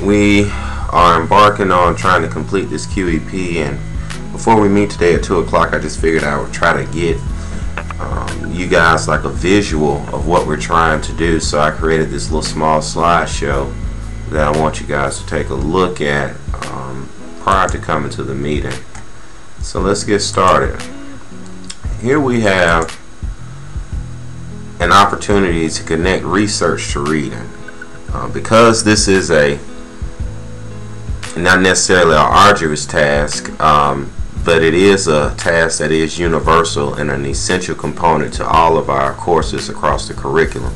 We are embarking on trying to complete this QEP, and before we meet today at 2 o'clock, I just figured I would try to get you guys like a visual of what we're trying to do. So I created this little small slideshow that I want you guys to take a look at prior to coming to the meeting. So let's get started. Here we have an opportunity to connect research to reading. Because this is not necessarily an arduous task, but it is a task that is universal and an essential component to all of our courses across the curriculum.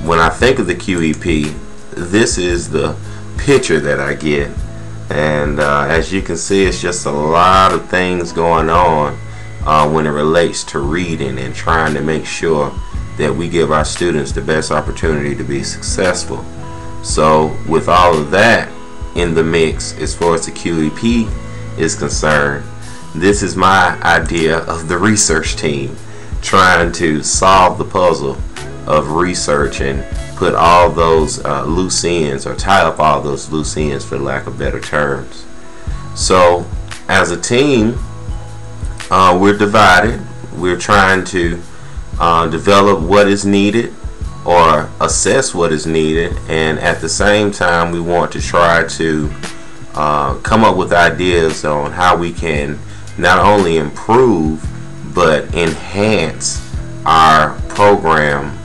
When I think of the QEP, this is the picture that I get, and as you can see, it's just a lot of things going on when it relates to reading and trying to make sure that we give our students the best opportunity to be successful. So with all of that in the mix, as far as the QEP is concerned, this is my idea of the research team trying to solve the puzzle of research and put all those loose ends, or tie up all those loose ends, for lack of better terms. So as a team, we're divided. We're trying to develop what is needed or assess what is needed, and at the same time we want to try to come up with ideas on how we can not only improve but enhance our program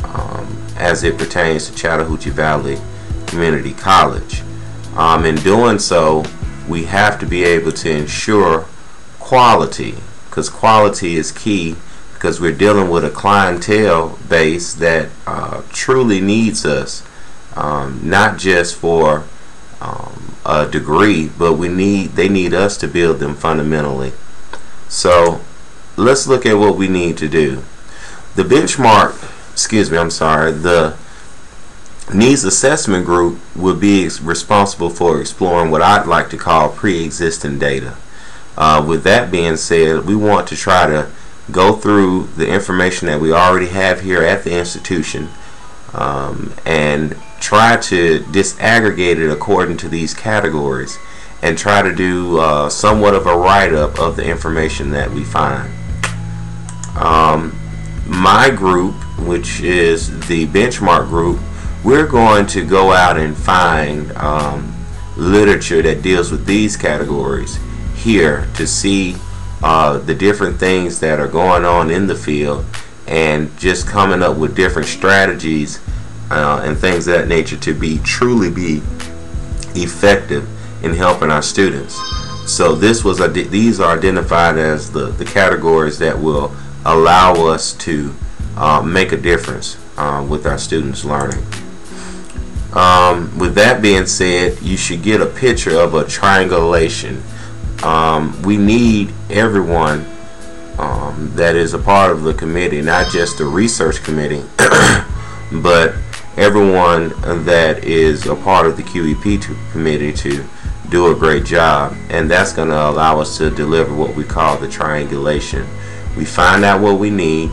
as it pertains to Chattahoochee Valley Community College. In doing so, we have to be able to ensure quality, because quality is key, because we're dealing with a clientele base that truly needs us, not just for a degree, but they need us to build them fundamentally. So let's look at what we need to do. The the needs assessment group will be responsible for exploring what I'd like to call pre-existing data. With that being said, we want to try to go through the information that we already have here at the institution and try to disaggregate it according to these categories and try to do somewhat of a write-up of the information that we find. My group, which is the benchmark group, we're going to go out and find literature that deals with these categories here to see the different things that are going on in the field, and just coming up with different strategies and things of that nature to truly be effective in helping our students. So these are identified as the categories that will allow us to make a difference with our students' learning. With that being said, you should get a picture of a triangulation. We need everyone that is a part of the committee, not just the research committee, but everyone that is a part of the QEP committee to do a great job. And that's going to allow us to deliver what we call the triangulation. We find out what we need,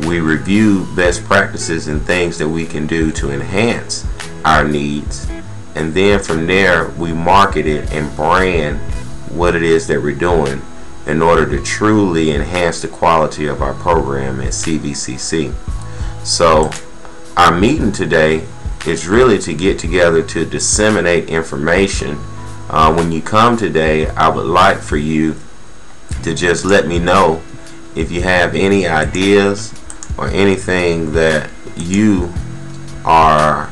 we review best practices and things that we can do to enhance our needs, and then from there we market it and brand what it is that we're doing in order to truly enhance the quality of our program at CVCC. So our meeting today is really to get together to disseminate information. When you come today, I would like for you to just let me know if you have any ideas or anything that you are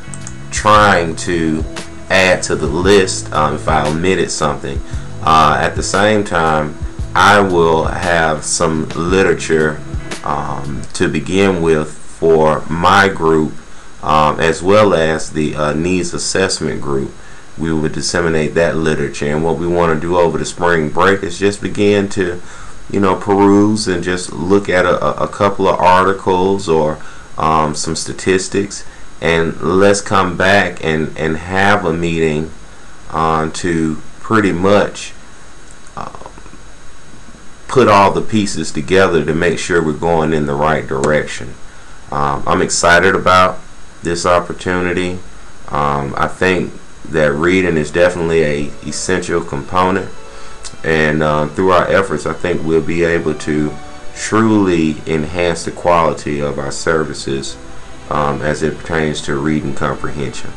trying to add to the list, if I omitted something. At the same time, I will have some literature to begin with for my group, as well as the needs assessment group. We will disseminate that literature, and what we want to do over the spring break is just begin to peruse and just look at a couple of articles or some statistics, and let's come back and have a meeting to pretty much put all the pieces together to make sure we're going in the right direction. I'm excited about this opportunity. I think that reading is definitely a essential component, and through our efforts, I think we'll be able to truly enhance the quality of our services as it pertains to reading comprehension.